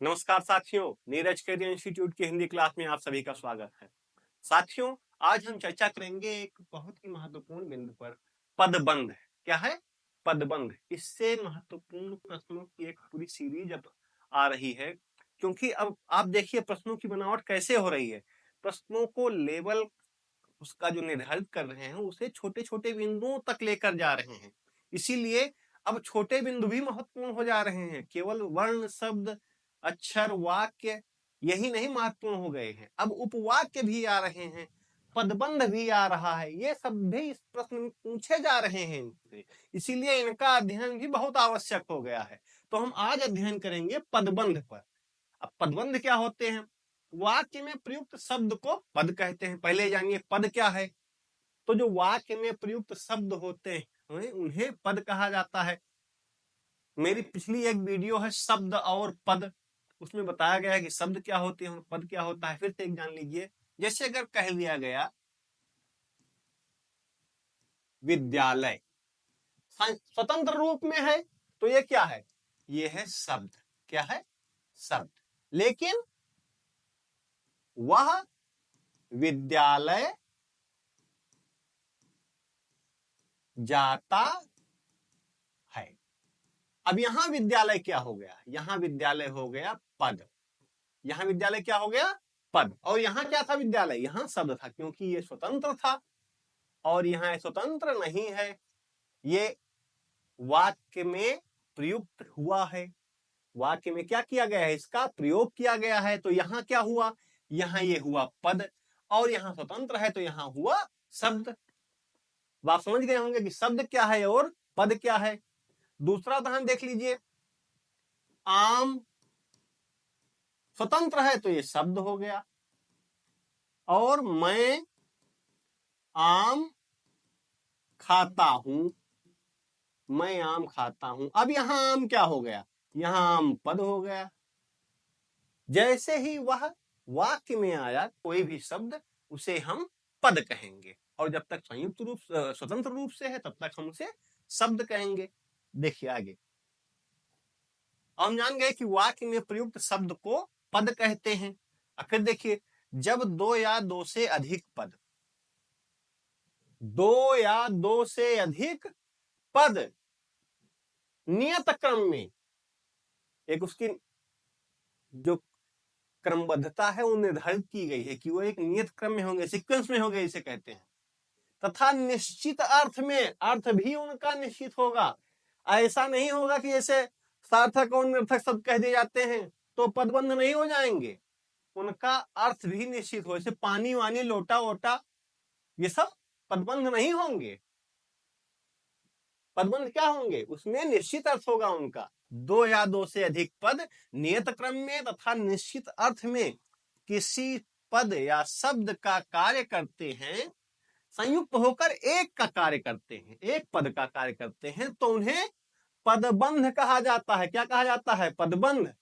नमस्कार साथियों, Neeraj career institute की हिंदी क्लास में आप सभी का स्वागत है। साथियों, आज हम चर्चा करेंगे एक बहुत ही महत्वपूर्ण बिंदु पर, पदबंध। क्या है? पदबंध। इससे महत्वपूर्ण प्रश्नों की एक पूरी सीरीज अब आ रही है, क्योंकि अब आप देखिए प्रश्नों की बनावट कैसे हो रही है। प्रश्नों को लेवल उसका जो निर्धारित कर रहे हैं उसे छोटे छोटे बिंदुओं तक लेकर जा रहे हैं। इसीलिए अब छोटे बिंदु भी महत्वपूर्ण हो जा रहे हैं। केवल वर्ण, शब्द, अक्षर, वाक्य यही नहीं महत्वपूर्ण हो गए हैं, अब उपवाक्य भी आ रहे हैं, पदबंध भी आ रहा है। ये सब भी इस प्रश्न में पूछे जा रहे हैं इनसे, इसीलिए इनका अध्ययन भी बहुत आवश्यक हो गया है। तो हम आज अध्ययन करेंगे पदबंध पर। अब पदबंध क्या होते हैं? वाक्य में प्रयुक्त शब्द को पद कहते हैं। पहले जानिए पद क्या है। तो जो वाक्य में प्रयुक्त शब्द होते हैं उन्हें पद कहा जाता है। मेरी पिछली एक वीडियो है शब्द और पद, उसमें बताया गया है कि शब्द क्या होते हैं, पद क्या होता है। फिर से एक जान लीजिए। जैसे अगर कह दिया गया विद्यालय, स्वतंत्र रूप में है, तो ये क्या है? ये है शब्द। क्या है? शब्द। लेकिन वह विद्यालय जाता है। अब यहां विद्यालय क्या हो गया? यहां विद्यालय हो गया पद। यहां विद्यालय क्या हो गया? पद। और यहां क्या था? विद्यालय। यहां शब्द था, क्योंकि ये स्वतंत्र था और यहां स्वतंत्र नहीं है। ये वाक्य में प्रयुक्त हुआ है। वाक्य में क्या किया गया है? इसका प्रयोग किया गया है। तो यहां क्या हुआ? यहां ये हुआ पद, और यहां स्वतंत्र है तो यहां हुआ शब्द। आप समझ गए होंगे कि शब्द क्या है और पद क्या है। दूसरा उदाहरण देख लीजिए। आम स्वतंत्र है तो ये शब्द हो गया, और मैं आम खाता हूं। मैं आम खाता हूं। अब यहां आम क्या हो गया? यहां आम पद हो गया। जैसे ही वह वाक्य में आया कोई भी शब्द, उसे हम पद कहेंगे, और जब तक संयुक्त रूप स्वतंत्र रूप से है तब तक हम उसे शब्द कहेंगे। देखिए आगे हम जान गए कि वाक्य में प्रयुक्त शब्द को पद कहते हैं। और फिर देखिए, जब दो या दो से अधिक पद, दो या दो से अधिक पद नियत क्रम में, एक उसकी जो क्रमबद्धता है वो निर्धारित की गई है कि वो एक नियत क्रम में होंगे, सीक्वेंस में होंगे, इसे कहते हैं। तथा निश्चित अर्थ में, अर्थ भी उनका निश्चित होगा। ऐसा नहीं होगा कि जैसे सार्थक और निरर्थक शब्द कह दिए जाते हैं तो पदबंध नहीं हो जाएंगे। उनका अर्थ भी निश्चित हो, जैसे पानी वानी, लोटा वोटा, ये सब पदबंध नहीं होंगे। पदबंध क्या होंगे? उसमें निश्चित अर्थ होगा उनका। दो या दो से अधिक पद नियत क्रम में तथा निश्चित अर्थ में किसी पद या शब्द का कार्य करते हैं, संयुक्त होकर एक का कार्य करते हैं, एक पद का कार्य करते हैं, तो उन्हें पदबंध कहा जाता है। क्या कहा जाता है? पदबंध।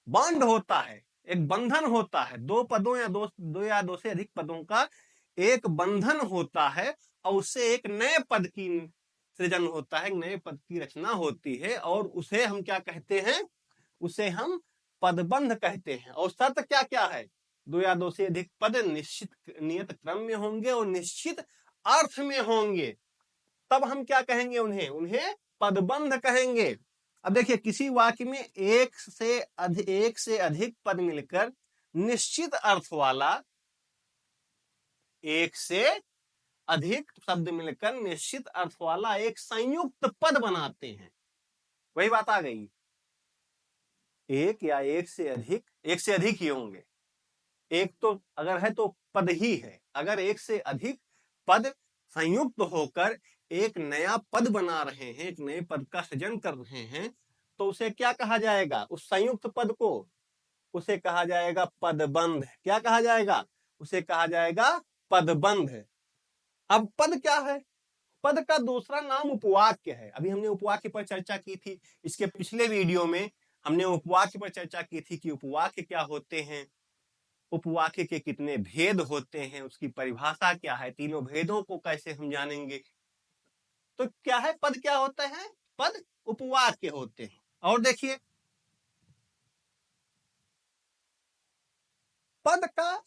बॉन्ड होता है, एक बंधन होता है। दो पदों या दो या दो से अधिक पदों का एक बंधन होता है, और उससे एक नए पद की सृजन होता है, नए पद की रचना होती है, और उसे हम क्या कहते हैं? उसे हम पदबंध कहते हैं। और शर्त क्या क्या है? दो या दो से अधिक पद निश्चित नियत क्रम में होंगे और निश्चित अर्थ में होंगे, तब हम क्या कहेंगे? उन्हें पदबंध कहेंगे। अब देखिए, किसी वाक्य में एक से अधिक पद मिलकर निश्चित अर्थ वाला, एक से अधिक शब्द मिलकर निश्चित अर्थ वाला एक संयुक्त पद बनाते हैं। वही बात आ गई। एक या एक से अधिक ही होंगे। एक तो अगर है तो पद ही है। अगर एक से अधिक पद संयुक्त होकर एक नया पद बना रहे हैं, एक नए पद का सृजन कर रहे हैं, तो उसे क्या कहा जाएगा? उस संयुक्त पद को उसे कहा जाएगा पदबंध। क्या कहा जाएगा? उसे कहा जाएगा पदबंध। अब पद क्या है? पद का दूसरा नाम उपवाक्य है। अभी हमने उपवाक्य पर चर्चा की थी। इसके पिछले वीडियो में हमने उपवाक्य पर चर्चा की थी कि उपवाक्य क्या होते हैं, उपवाक्य के कितने भेद होते हैं, उसकी परिभाषा क्या है, तीनों भेदों को कैसे हम जानेंगे। तो क्या है? पद क्या होता है? पद उपवाक्य होते हैं। और देखिए, पद का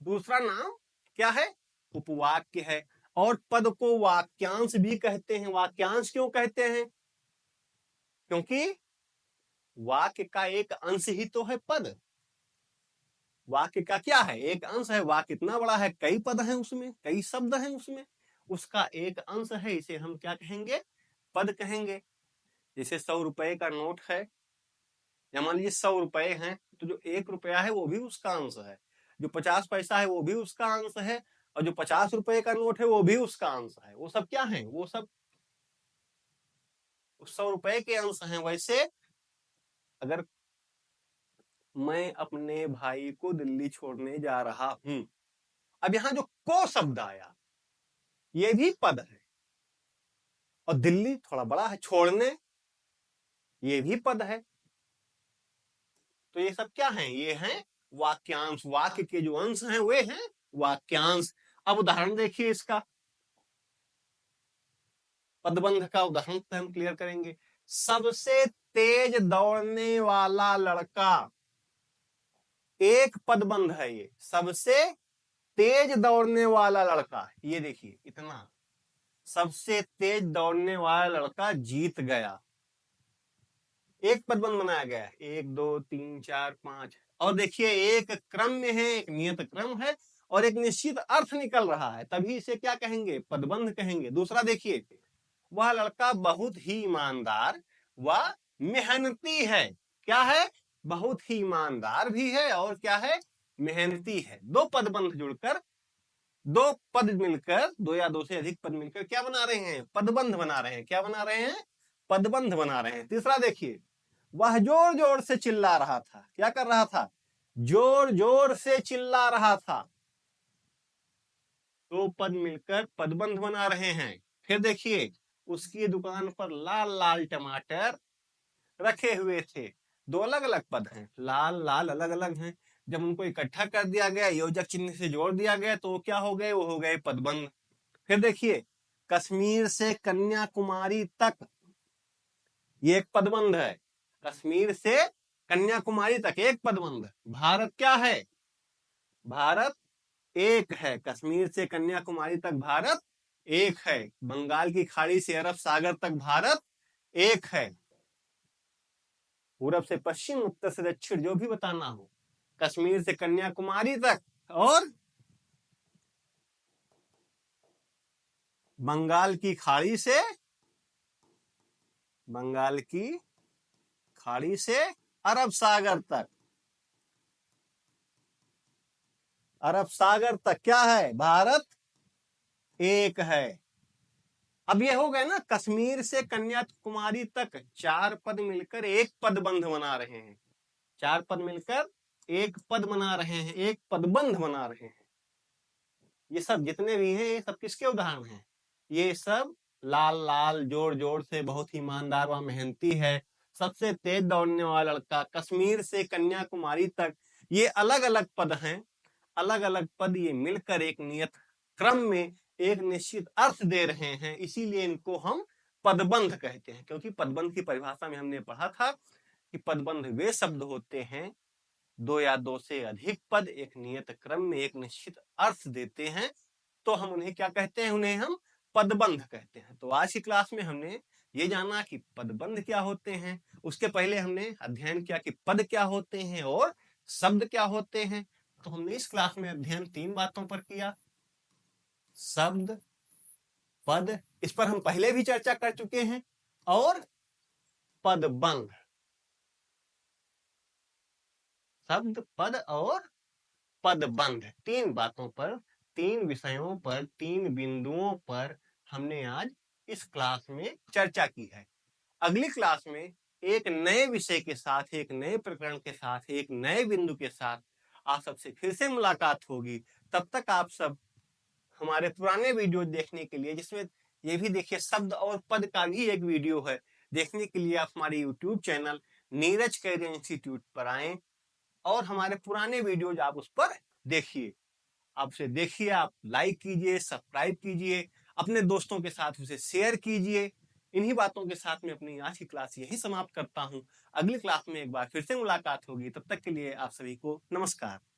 दूसरा नाम क्या है? उपवाक्य है। और पद को वाक्यांश भी कहते हैं। वाक्यांश क्यों कहते हैं? क्योंकि वाक्य का एक अंश ही तो है पद। वाक्य का क्या है? एक अंश है। वाक्य इतना बड़ा है, कई पद हैं उसमें, कई शब्द हैं उसमें, उसका एक अंश है, इसे हम क्या कहेंगे? पद कहेंगे। जैसे 100 रुपए का नोट है, या मान लीजिए 100 रुपए हैं, तो जो 1 रुपया है वो भी उसका अंश है, जो 50 पैसा है वो भी उसका अंश है, और जो 50 रुपए का नोट है वो भी उसका अंश है। वो सब क्या है? वो सब 100 रुपए के अंश हैं। वैसे अगर मैं अपने भाई को दिल्ली छोड़ने जा रहा हूं, अब यहां जो को शब्द आया ये भी पद है, और दिल्ली थोड़ा बड़ा है, छोड़ने ये भी पद है। तो ये सब क्या है? ये हैं वाक्यांश। वाक्य के जो अंश हैं वे हैं वाक्यांश। अब उदाहरण देखिए इसका, पदबंध का उदाहरण हम क्लियर करेंगे। सबसे तेज दौड़ने वाला लड़का, एक पदबंध है ये। सबसे तेज दौड़ने वाला लड़का, ये देखिए इतना, सबसे तेज दौड़ने वाला लड़का जीत गया। एक पदबंध बनाया गया है, 1 2 3 4 5। और देखिए एक क्रम में है, एक नियत क्रम है, और एक निश्चित अर्थ निकल रहा है, तभी इसे क्या कहेंगे? पदबंध कहेंगे। दूसरा देखिए, वह लड़का बहुत ही ईमानदार व मेहनती है। क्या है? बहुत ही ईमानदार भी है, और क्या है? मेहनती है। दो पदबंध जुड़कर, दो पद मिलकर, दो या दो से अधिक पद मिलकर क्या बना रहे हैं? पदबंध बना रहे हैं। क्या बना रहे हैं? पदबंध बना रहे हैं। तीसरा देखिए, वह जोर जोर से चिल्ला रहा था। क्या कर रहा था? जोर जोर से चिल्ला रहा था। दो पद मिलकर पदबंध बना रहे हैं। फिर देखिए, उसकी दुकान पर लाल लाल टमाटर रखे हुए थे। दो अलग अलग पद हैं, लाल लाल अलग अलग हैं। जब उनको इकट्ठा कर दिया गया, योजक चिन्ह से जोड़ दिया गया, तो वो क्या हो गए? वो हो गए पदबंध। फिर देखिए, कश्मीर से कन्याकुमारी तक, ये एक पदबंध है। कश्मीर से कन्याकुमारी तक एक पदबंध। भारत क्या है? भारत एक है। कश्मीर से कन्याकुमारी तक भारत एक है। बंगाल की खाड़ी से अरब सागर तक भारत एक है। पूरब से पश्चिम, उत्तर से दक्षिण, जो भी बताना हो, कश्मीर से कन्याकुमारी तक, और बंगाल की खाड़ी से, बंगाल की खाड़ी से अरब सागर तक, अरब सागर तक क्या है? भारत एक है। अब ये हो गए ना, कश्मीर से कन्याकुमारी तक चार पद मिलकर एक पदबंध बना रहे हैं। चार पद मिलकर एक पद बना रहे हैं, एक पदबंध बना रहे हैं। ये सब जितने भी हैं, ये सब किसके उदाहरण हैं? ये सब लाल लाल, जोर जोर से, बहुत ही ईमानदार व मेहनती है, सबसे तेज दौड़ने वाला लड़का, कश्मीर से कन्याकुमारी तक, ये अलग अलग पद हैं। अलग अलग पद ये मिलकर एक नियत क्रम में एक निश्चित अर्थ दे रहे हैं, इसीलिए इनको हम पदबंध कहते हैं। क्योंकि पदबंध की परिभाषा में हमने पढ़ा था कि पदबंध वे शब्द होते हैं, दो या दो से अधिक पद एक नियत क्रम में एक निश्चित अर्थ देते हैं, तो हम उन्हें क्या कहते हैं? उन्हें हम पदबंध कहते हैं। तो आज की क्लास में हमने ये जाना कि पदबंध क्या होते हैं। उसके पहले हमने अध्ययन किया कि पद क्या होते हैं और शब्द क्या होते हैं। तो हमने इस क्लास में अध्ययन 3 बातों पर किया: शब्द, पद, इस पर हम पहले भी चर्चा कर चुके हैं, और पदबंध। शब्द, पद और पदबंध, 3 बातों पर, 3 विषयों पर, 3 बिंदुओं पर हमने आज इस क्लास में चर्चा की है। अगली क्लास में एक नए विषय के साथ, एक नए प्रकरण के साथ, एक नए बिंदु के साथ आप सबसे फिर से मुलाकात होगी। तब तक आप सब हमारे पुराने वीडियो देखने के लिए, जिसमें ये भी देखिए शब्द और पद का भी एक वीडियो है, देखने के लिए आप हमारे YouTube channel Neeraj career institute पर आएं, और हमारे पुराने वीडियोज आप उस पर देखिए। आप उसे देखिए, आप लाइक कीजिए, सब्सक्राइब कीजिए, अपने दोस्तों के साथ उसे शेयर कीजिए, इन्हीं बातों के साथ में अपनी आज की क्लास यही समाप्त करता हूं। अगली क्लास में एक बार फिर से मुलाकात होगी, तब तक के लिए आप सभी को नमस्कार।